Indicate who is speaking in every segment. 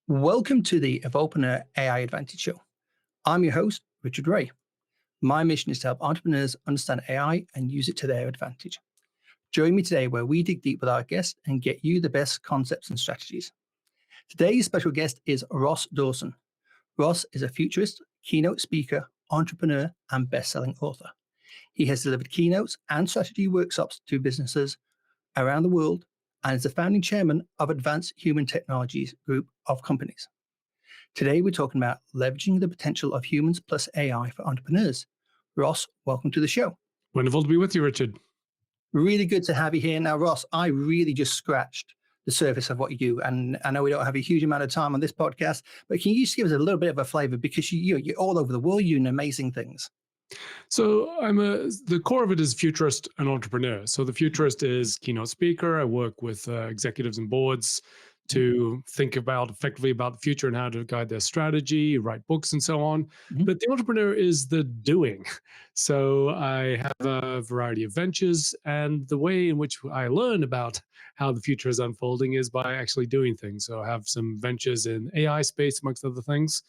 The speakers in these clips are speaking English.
Speaker 1: Welcome to the Evolvepreneur AI Advantage Show. I'm your host, Richard Wray. My mission is to help entrepreneurs understand AI and use it to their advantage. Join me today where we dig deep with our guests and get you the best concepts and strategies. Today's special guest is Ross Dawson. Ross is a futurist, keynote speaker, entrepreneur, and best-selling author. He has delivered keynotes and strategy workshops to businesses around the world and is the founding chairman of Advanced Human Technologies Group of Companies. Today, we're talking about leveraging the potential of humans plus AI for entrepreneurs. Ross, welcome to the show.
Speaker 2: Wonderful to be with you, Richard.
Speaker 1: Really good to have you here. Now, Ross, I really just scratched the surface of what you do. And I know we don't have a huge amount of time on this podcast, but can you just give us a little bit of a flavor? Because you're all over the world, you're doing amazing things.
Speaker 2: So the core of it is futurist and entrepreneur. So the futurist is keynote speaker. I work with executives and boards to think effectively about the future and how to guide their strategy, write books and so on. But the entrepreneur is the doing. So I have a variety of ventures, and the way in which I learn about how the future is unfolding is by actually doing things. So I have some ventures in AI space, amongst other things.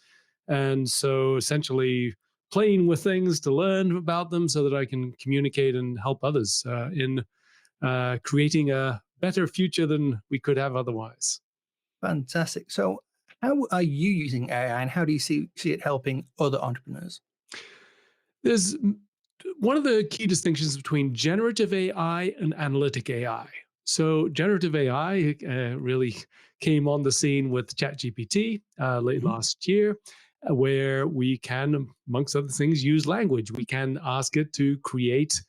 Speaker 2: And so essentially playing with things to learn about them so that I can communicate and help others in creating a better future than we could have otherwise.
Speaker 1: Fantastic. So how are you using AI and how do you see it helping other entrepreneurs?
Speaker 2: There's one of the key distinctions between generative AI and analytic AI. So generative AI really came on the scene with ChatGPT late last year, where we can, amongst other things, use language. We can ask it to create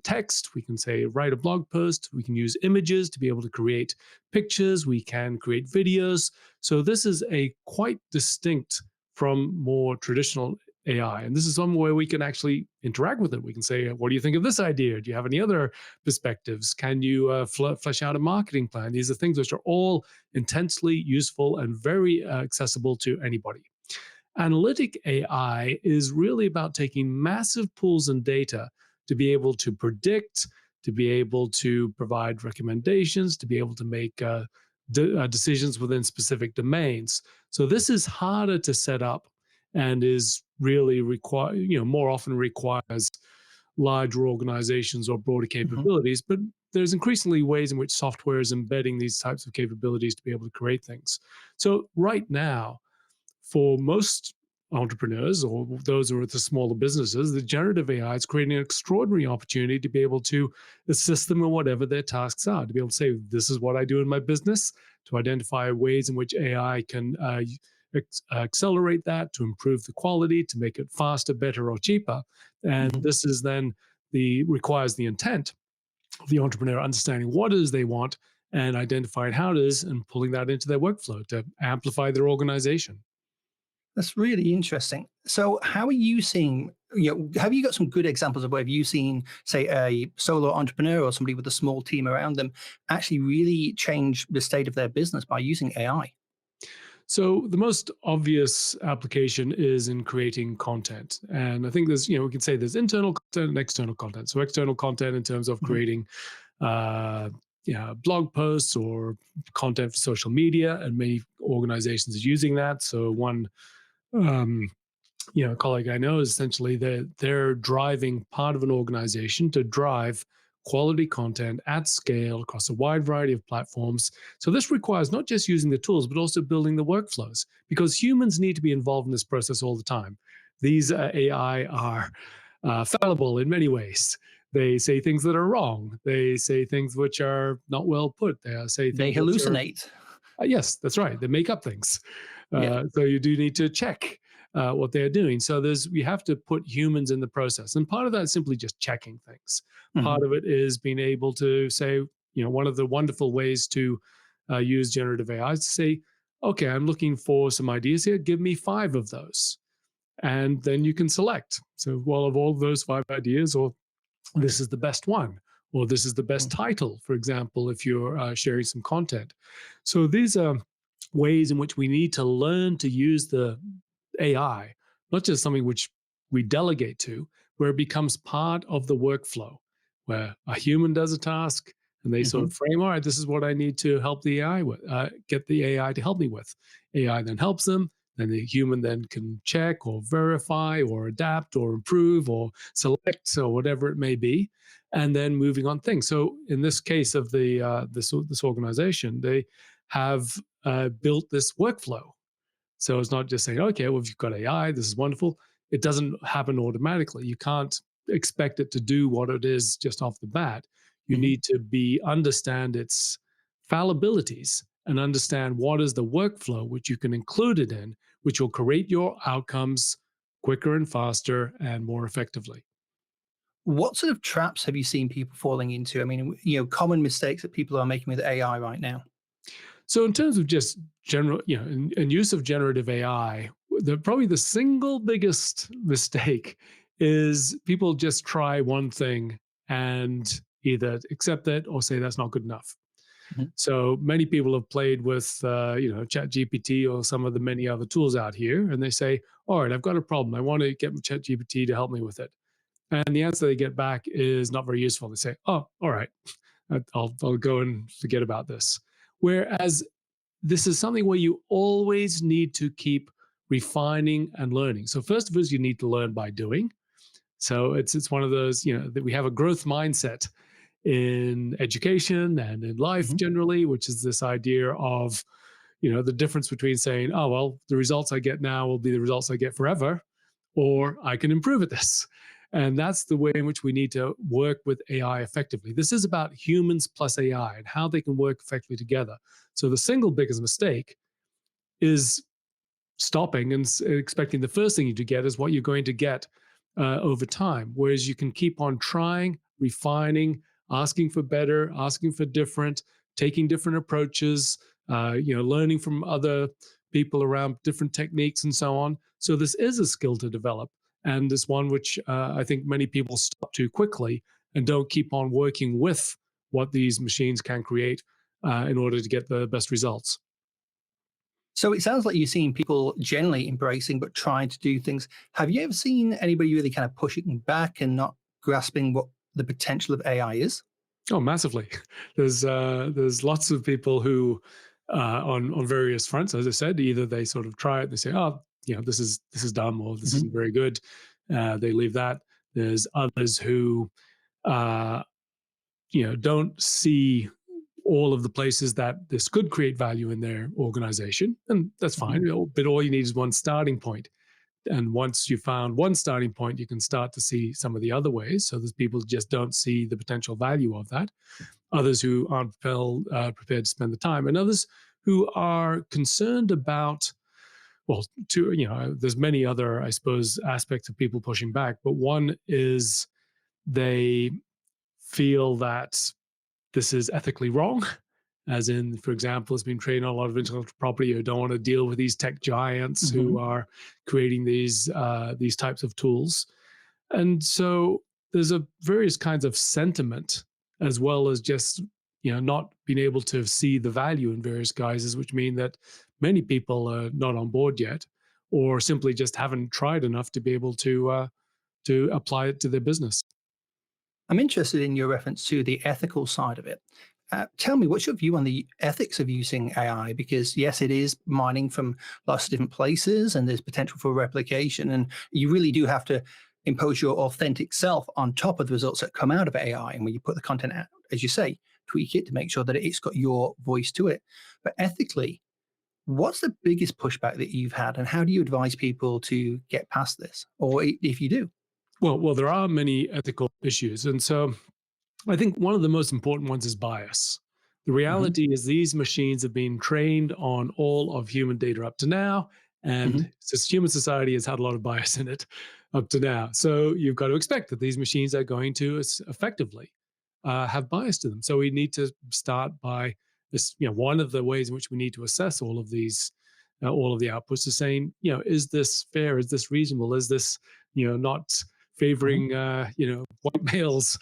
Speaker 2: text. We can say, write a blog post. We can use images to be able to create pictures. We can create videos. So this is a quite distinct from more traditional AI. And this is somewhere where we can actually interact with it. We can say, what do you think of this idea? Do you have any other perspectives? Can you flesh out a marketing plan? These are things which are all intensely useful and very accessible to anybody. Analytic AI is really about taking massive pools and data to be able to predict, to be able to provide recommendations, to be able to make decisions within specific domains. So this is harder to set up and is really more often requires larger organizations or broader capabilities, but there's increasingly ways in which software is embedding these types of capabilities to be able to create things. So right now, for most entrepreneurs or those who are at the smaller businesses, the generative AI is creating an extraordinary opportunity to be able to assist them in whatever their tasks are, to be able to say, this is what I do in my business, to identify ways in which AI can accelerate that, to improve the quality, to make it faster, better, or cheaper. And this is then requires the intent of the entrepreneur understanding what it is they want and identifying how it is and pulling that into their workflow to amplify their organization.
Speaker 1: That's really interesting. So how are you seeing, have you got some good examples of where have you seen, say, a solo entrepreneur or somebody with a small team around them actually really change the state of their business by using AI?
Speaker 2: So the most obvious application is in creating content. And I think there's, we can say there's internal content and external content. So external content in terms of creating blog posts or content for social media, and many organizations are using that. So one colleague I know is essentially they're driving part of an organization to drive quality content at scale across a wide variety of platforms. So this requires not just using the tools, but also building the workflows, because humans need to be involved in this process all the time. These AI are fallible in many ways. They say things that are wrong. They say things which are not well put.
Speaker 1: They hallucinate.
Speaker 2: Yes, that's right. They make up things. So you do need to check what they're doing. So we have to put humans in the process. And part of that is simply just checking things. Part of it is being able to say, one of the wonderful ways to use generative AI is to say, okay, I'm looking for some ideas here. Give me 5 of those. And then you can select. So, well, of all those 5 ideas, or this is the best one, or this is the best title, for example, if you're sharing some content. So these are ways in which we need to learn to use the AI, not just something which we delegate to, where it becomes part of the workflow, where a human does a task, and they sort
Speaker 1: Hmm.
Speaker 2: of frame, all right, this is what I need to help the AI with, get the AI to help me with. AI then helps them. Then the human then can check or verify or adapt or improve or select or whatever it may be, and then moving on things. So in this case of the this organization, they have built this workflow. So it's not just saying, okay, well, if you've got AI, this is wonderful. It doesn't happen automatically. You can't expect it to do what it is just off the bat. You
Speaker 1: Hmm.
Speaker 2: need to be understand its fallibilities and understand what is the workflow which you can include it in, which will create your outcomes quicker and faster and more effectively.
Speaker 1: What sort of traps have you seen people falling into? I mean, common mistakes that people are making with AI right now.
Speaker 2: So in terms of just general, and use of generative AI, probably the single biggest mistake is people just try one thing and either accept it or say that's not good enough.
Speaker 1: Mhm.
Speaker 2: So many people have played with, Chat GPT or some of the many other tools out here, and they say, "All right, I've got a problem. I want to get Chat GPT to help me with it." And the answer they get back is not very useful. They say, "Oh, all right, I'll go and forget about this." Whereas this is something where you always need to keep refining and learning. So first of all, you need to learn by doing. So it's one of those, that we have a growth mindset in education and in life
Speaker 1: Mhm.
Speaker 2: generally, which is this idea of, the difference between saying, oh, well, the results I get now will be the results I get forever, or I can improve at this. And that's the way in which we need to work with AI effectively. This is about humans plus AI and how they can work effectively together. So the single biggest mistake is stopping and expecting the first thing you to get is what you're going to get over time. Whereas you can keep on trying, refining, asking for better, asking for different, taking different approaches, learning from other people around different techniques and so on. So this is a skill to develop, and it's one which I think many people stop too quickly and don't keep on working with what these machines can create in order to get the best results.
Speaker 1: So it sounds like you're seeing people generally embracing but trying to do things. Have you ever seen anybody really kind of pushing back and not grasping what the potential of AI is?
Speaker 2: Oh, massively. There's lots of people who on various fronts, as I said, either they sort of try it, they say, oh, this is dumb or this
Speaker 1: Mhm.
Speaker 2: isn't very good. They leave that. There's others who uh, don't see all of the places that this could create value in their organization, and that's
Speaker 1: Mhm.
Speaker 2: fine. But all you need is one starting point. And once you found one starting point, you can start to see some of the other ways. So there's people who just don't see the potential value of that, others who aren't prepared to spend the time, and others who are concerned about, well, there's many other, I suppose, aspects of people pushing back, but one is they feel that this is ethically wrong. As in, for example, it's been trained on a lot of intellectual property who don't want to deal with these tech giants who
Speaker 1: Mhm.
Speaker 2: are creating these types of tools. And so there's a various kinds of sentiment, as well as just not being able to see the value in various guises, which mean that many people are not on board yet, or simply just haven't tried enough to be able to apply it to their business.
Speaker 1: I'm interested in your reference to the ethical side of it. Tell me, what's your view on the ethics of using AI? Because yes, it is mining from lots of different places, and there's potential for replication, and you really do have to impose your authentic self on top of the results that come out of AI. And when you put the content out, as you say, tweak it to make sure that it's got your voice to it. But ethically, what's the biggest pushback that you've had, and how do you advise people to get past this, or if you do?
Speaker 2: Well, there are many ethical issues, and so I think one of the most important ones is bias. The
Speaker 1: Hmm.
Speaker 2: reality is these machines have been trained on all of human data up to now,
Speaker 1: Hmm.
Speaker 2: and human society has had a lot of bias in it up to now. So you've got to expect that these machines are going to effectively have bias to them. So we need to start by this. One of the ways in which we need to assess all of these, all of the outputs, is saying, is this fair? Is this reasonable? Is this, not
Speaker 1: Hmm.
Speaker 2: favoring, white males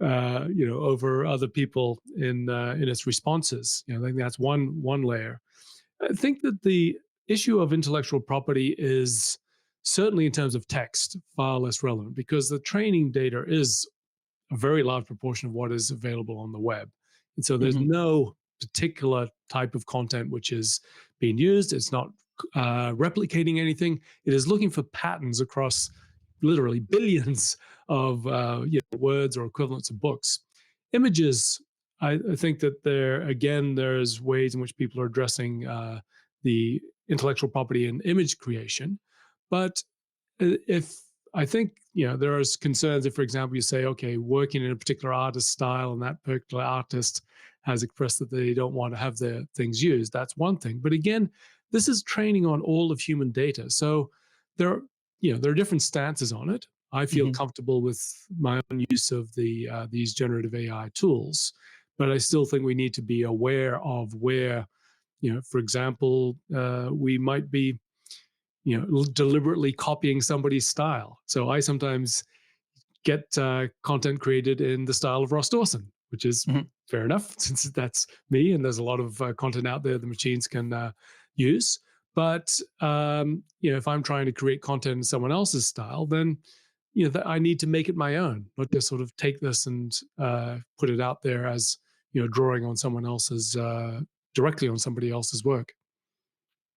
Speaker 2: over other people in its responses. I think that's one layer. I think that the issue of intellectual property is certainly in terms of text far less relevant because the training data is a very large proportion of what is available on the web. And so there's
Speaker 1: Hmm.
Speaker 2: no particular type of content which is being used. It's not replicating anything. It is looking for patterns across literally billions of words or equivalents of books. Images, I think that there's ways in which people are addressing the intellectual property and image creation. But if I think there are concerns if, for example, you say, okay, working in a particular artist style and that particular artist has expressed that they don't want to have their things used, that's one thing. But again, this is training on all of human data, so there are there are different stances on it. I feel
Speaker 1: Hmm.
Speaker 2: comfortable with my own use of these generative AI tools, but I still think we need to be aware of where, for example, we might be deliberately copying somebody's style. So I sometimes get content created in the style of Ross Dawson, which is
Speaker 1: Hmm.
Speaker 2: fair enough since that's me, and there's a lot of content out there the machines can use. But if I'm trying to create content in someone else's style, then that I need to make it my own, not just sort of take this and put it out there as drawing on someone else's directly on somebody else's work.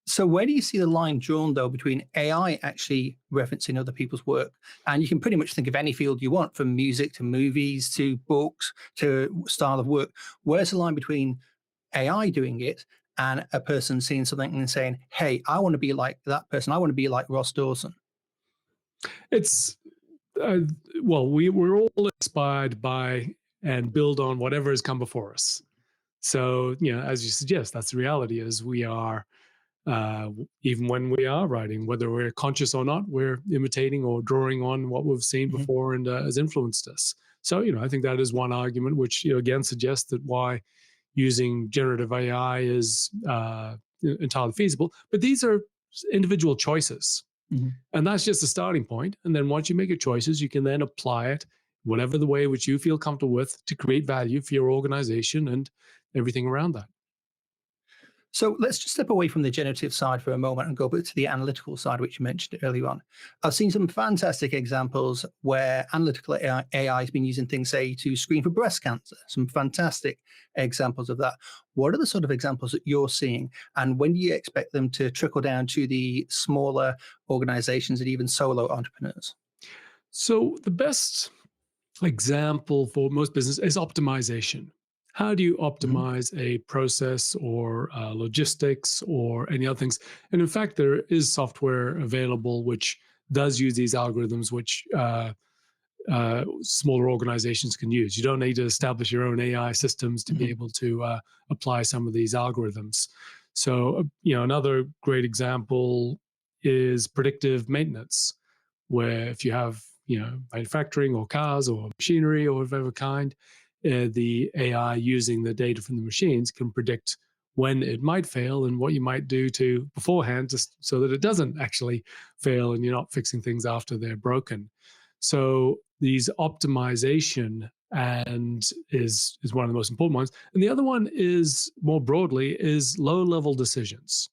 Speaker 1: So where do you see the line drawn though between AI actually referencing other people's work? And you can pretty much think of any field you want, from music to movies to books to style of work. Where's the line between AI doing it and a person seeing something and saying, "Hey, I want to be like that person. I want to be like Ross Dawson."
Speaker 2: It's uh, we're all inspired by and build on whatever has come before us. So as you suggest, that's the reality. Is we are even when we are writing, whether we're conscious or not, we're imitating or drawing on what we've seen
Speaker 1: Mhm,
Speaker 2: before and has influenced us. So I think that is one argument, which again suggests that why using generative AI is entirely feasible. But these are individual choices.
Speaker 1: mhm.
Speaker 2: And that's just a starting point. And then once you make your choices, you can then apply it, whatever the way which you feel comfortable with, to create value for your organization and everything around that.
Speaker 1: So let's just step away from the generative side for a moment and go back to the analytical side, which you mentioned earlier on. I've seen some fantastic examples where analytical AI has been using things, say, to screen for breast cancer. Some fantastic examples of that. What are the sort of examples that you're seeing? And when do you expect them to trickle down to the smaller organizations and even solo entrepreneurs?
Speaker 2: So the best example for most business is optimization. How do you
Speaker 1: Mhm,
Speaker 2: optimize a process or logistics or any other things? And in fact, there is software available which does use these algorithms, which smaller organizations can use. You don't need to establish your own AI systems to be
Speaker 1: mhm,
Speaker 2: able to apply some of these algorithms. So, another great example is predictive maintenance, where if you have, manufacturing or cars or machinery or whatever kind, the AI using the data from the machines can predict when it might fail and what you might do to beforehand, just so that it doesn't actually fail and you're not fixing things after they're broken. So these optimization and is one of the most important ones. And the other one is more broadly is low level decisions.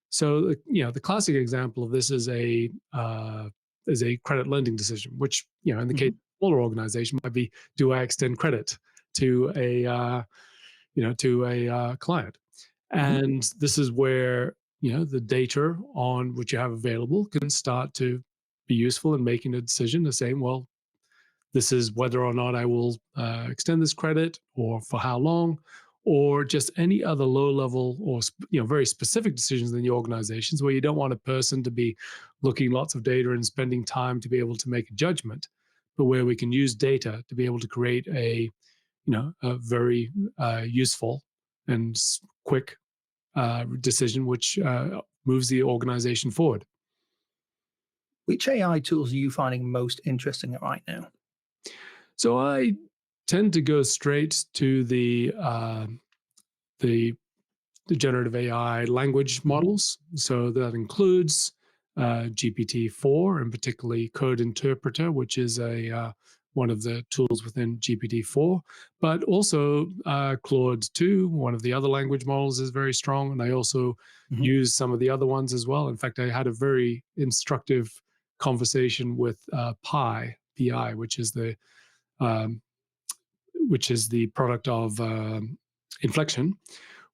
Speaker 2: So the classic example of this is a credit lending decision, which in the case
Speaker 1: mhm,
Speaker 2: of a smaller organization might be, do I extend credit to a client?
Speaker 1: mhm.
Speaker 2: And this is where the data on which you have available can start to be useful in making a decision to say, well, this is whether or not I will extend this credit, or for how long, or just any other low level or very specific decisions in the organizations where you don't want a person to be looking lots of data and spending time to be able to make a judgment, but where we can use data to be able to create a very useful and quick decision which moves the organization forward.
Speaker 1: Which AI tools are you finding most interesting right now?
Speaker 2: So I tend to go straight to the the generative AI language
Speaker 1: Mhm,
Speaker 2: models. So that includes GPT-4, and particularly Code Interpreter, which is a one of the tools within GPT-4, but also Claude 2, one of the other language models, is very strong. And I also
Speaker 1: mhm,
Speaker 2: use some of the other ones as well. In fact, I had a very instructive conversation with Pi, which is the um, which is the product of Inflection,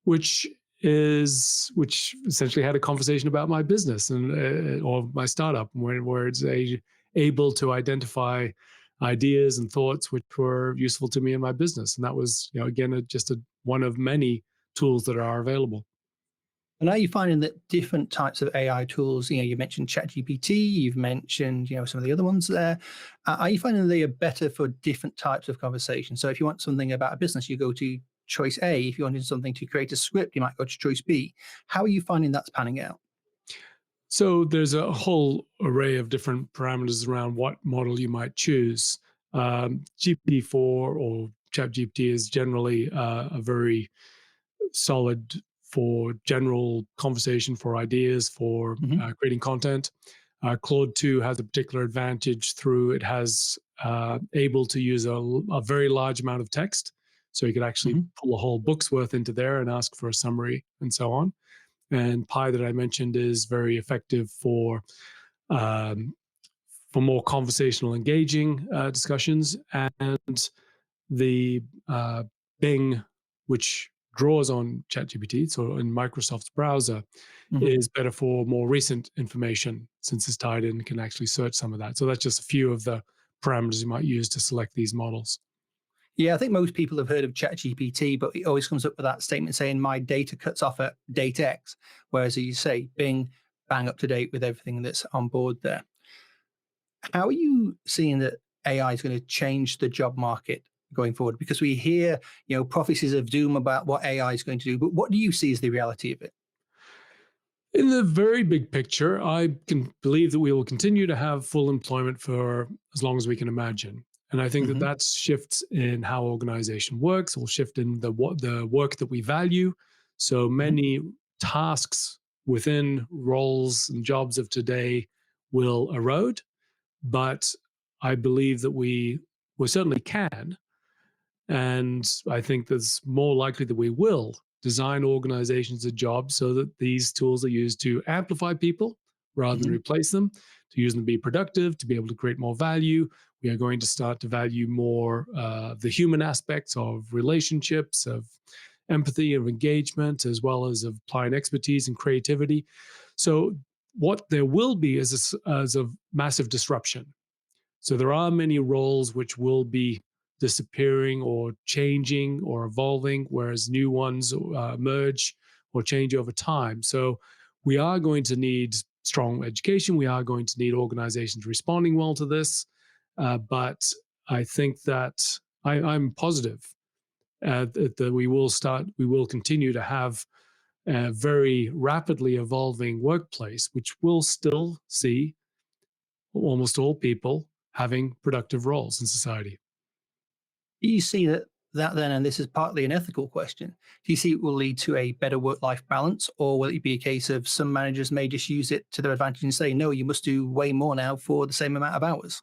Speaker 2: which essentially had a conversation about my business and or my startup, where it's able to identify ideas and thoughts which were useful to me in my business. And that was, again, one of many tools that are available.
Speaker 1: And are you finding that different types of AI tools, you mentioned ChatGPT, you've mentioned, some of the other ones there. Are you finding they are better for different types of conversation? So if you want something about a business, you go to choice A. If you wanted something to create a script, you might go to choice B. How are you finding that's panning out?
Speaker 2: So there's a whole array of different parameters around what model you might choose. GPT-4 or ChatGPT is generally a very solid for general conversation, for ideas, for
Speaker 1: Hmm.
Speaker 2: creating content. Claude 2 has a particular advantage through it has able to use a very large amount of text. So you could actually
Speaker 1: Hmm.
Speaker 2: pull a whole book's worth into there and ask for a summary and so on. And Pi that I mentioned is very effective um, for more conversational, engaging discussions. And the Bing, which draws on ChatGPT, so in Microsoft's browser,
Speaker 1: Hmm.
Speaker 2: is better for more recent information since it's tied in and can actually search some of that. So that's just a few of the parameters you might use to select these models.
Speaker 1: Yeah, I think most people have heard of ChatGPT, but it always comes up with that statement saying my data cuts off at date X. Whereas as you say, Bing, bang up to date with everything that's on board there. How are you seeing that AI is going to change the job market going forward? Because we hear, prophecies of doom about what AI is going to do, but what do you see as the reality of it?
Speaker 2: In the very big picture, I can believe that we will continue to have full employment for as long as we can imagine. And I think that
Speaker 1: Hmm.
Speaker 2: that shifts in how organization works, will shift in the work that we value. So
Speaker 1: Hmm.
Speaker 2: many tasks within roles and jobs of today will erode, but I believe that we certainly can, and I think that's more likely that we will design organizations and jobs so that these tools are used to amplify people rather than
Speaker 1: Hmm.
Speaker 2: replace them, to use them to be productive, to be able to create more value. We are going to start to value more the human aspects of relationships, of empathy, of engagement, as well as of applying expertise and creativity. So, what there will be is a massive disruption. So there are many roles which will be disappearing or changing or evolving, whereas new ones emerge or change over time. So we are going to need strong education. We are going to need organizations responding well to this. But I think that I'm positive that we will continue to have a very rapidly evolving workplace, which will still see almost all people having productive roles in society.
Speaker 1: Do you see that then, and this is partly an ethical question, do you see it will lead to a better work-life balance, or will it be a case of some managers may just use it to their advantage and say, no, you must do way more now for the same amount of hours?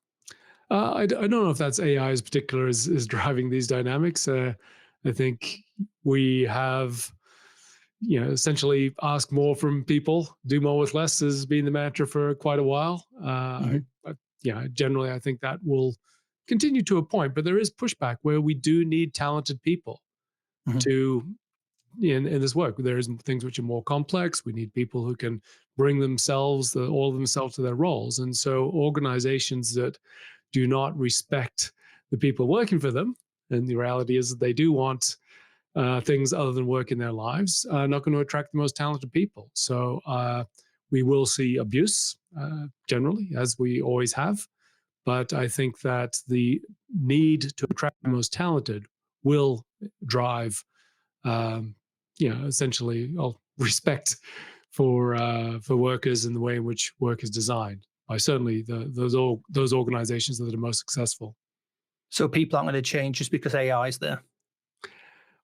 Speaker 2: I don't know if that's AI as particular is driving these dynamics. I think we have, essentially ask more from people, do more with less has been the mantra for quite a while.
Speaker 1: Hmm.
Speaker 2: Yeah, generally, I think that will continue to a point, but there is pushback where we do need talented people
Speaker 1: Hmm.
Speaker 2: to in this work. There's things which are more complex. We need people who can bring all of themselves to their roles. And so organizations that do not respect the people working for them, and the reality is that they do want things other than work in their lives, are not going to attract the most talented people. So we will see abuse generally, as we always have. But I think that the need to attract the most talented will drive um, essentially respect for workers and the way in which work is designed by certainly those organizations that are most successful.
Speaker 1: So people aren't going to change just because AI is there.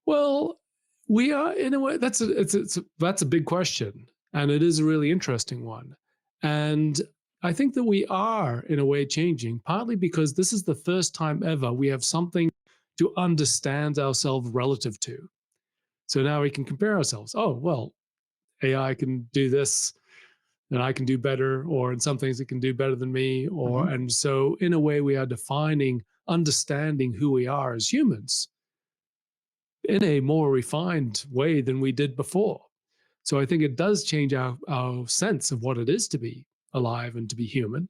Speaker 2: Well, we are in a way that's a big question, and it is a really interesting one. And I think that we are in a way changing, partly because this is the first time ever we have something to understand ourselves relative to. So now we can compare ourselves. Oh, well, AI can do this and I can do better, or in some things it can do better than me.
Speaker 1: Hmm.
Speaker 2: And so in a way we are defining, understanding who we are as humans. in a more refined way than we did before. So I think it does change our sense of what it is to be alive and to be human.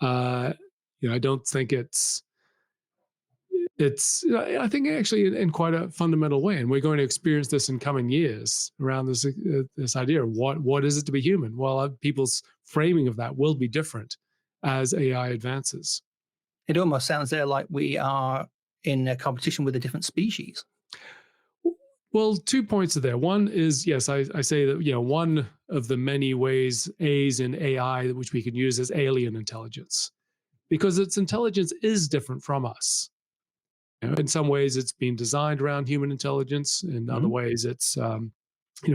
Speaker 2: Uh, I don't think I think actually in quite a fundamental way, and we're going to experience this in coming years around this idea of what is it to be human. Well, people's framing of that will be different as AI advances.
Speaker 1: It almost sounds there like we are in a competition with a different species.
Speaker 2: Well, 2 points are there. One is, yes, I say that, one of the many ways A's in AI which we can use is alien intelligence, because its intelligence is different from us. In some ways, it's been designed around human intelligence. In other ways, it's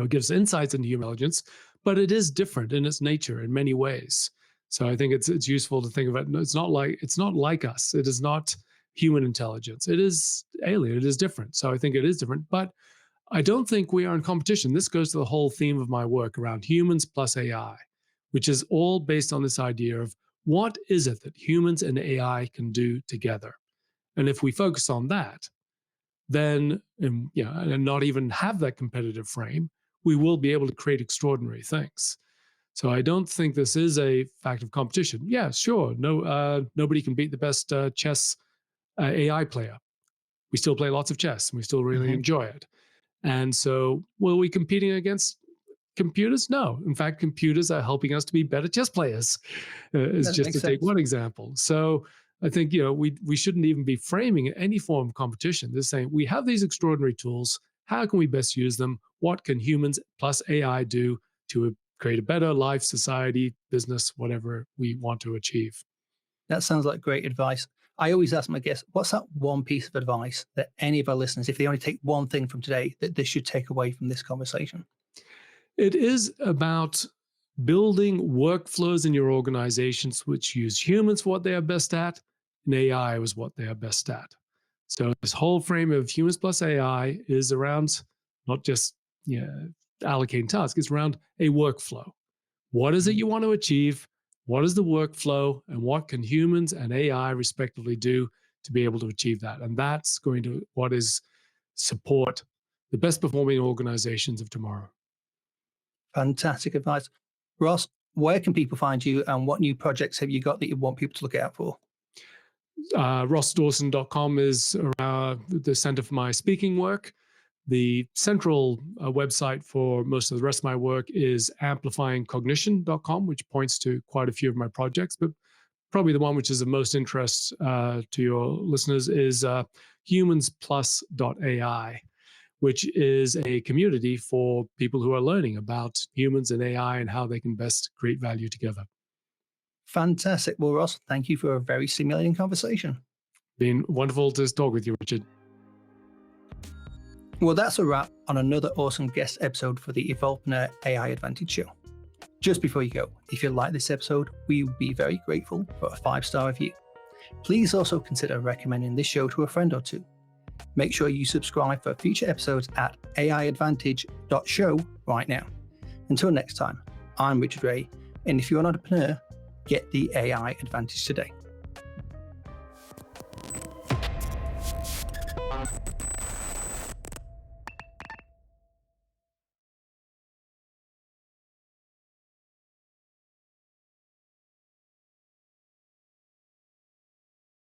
Speaker 2: gives insights into human intelligence, but it is different in its nature in many ways. So I think it's useful to think of it. It's not like us. It is not human intelligence. It is alien. It is different. So I think it is different, but I don't think we are in competition. This goes to the whole theme of my work around humans plus AI, which is all based on this idea of what is it that humans and AI can do together. And if we focus on that, then, and not even have that competitive frame, we will be able to create extraordinary things. So I don't think this is a fact of competition. Yeah, sure. No, nobody can beat the best chess AI player. We still play lots of chess and we still really enjoy it. And so, were we competing against computers? No. In fact, computers are helping us to be better chess players, is just to take one example. So I think, we shouldn't even be framing any form of competition. They're saying we have these extraordinary tools. How can we best use them? What can humans plus AI do to create a better life, society, business, whatever we want to achieve?
Speaker 1: That sounds like great advice. I always ask my guests, what's that one piece of advice that any of our listeners, if they only take one thing from today, that they should take away from this conversation?
Speaker 2: It is about building workflows in your organizations which use humans for what they are best at, and AI was what they are best at. So this whole frame of humans plus AI is around not just allocating tasks, it's around a workflow. What is it you want to achieve? What is the workflow? And what can humans and AI respectively do to be able to achieve that? And that's going to support the best performing organizations of tomorrow.
Speaker 1: Fantastic advice. Ross, where can people find you and what new projects have you got that you want people to look out for?
Speaker 2: RossDawson.com is the center for my speaking work. The central website for most of the rest of my work is amplifyingcognition.com, which points to quite a few of my projects. But probably the one which is of most interest to your listeners is humansplus.ai, which is a community for people who are learning about humans and AI and how they can best create value together.
Speaker 1: Fantastic. Well, Ross, thank you for a very stimulating conversation.
Speaker 2: Been wonderful to talk with you, Richard.
Speaker 1: Well, that's a wrap on another awesome guest episode for the Evolvepreneur AI Advantage Show. Just before you go, if you like this episode, we would be very grateful for a 5-star review. Please also consider recommending this show to a friend or two. Make sure you subscribe for future episodes at aiadvantage.show right now. Until next time, I'm Richard Wray, and if you're an entrepreneur, get the AI advantage today.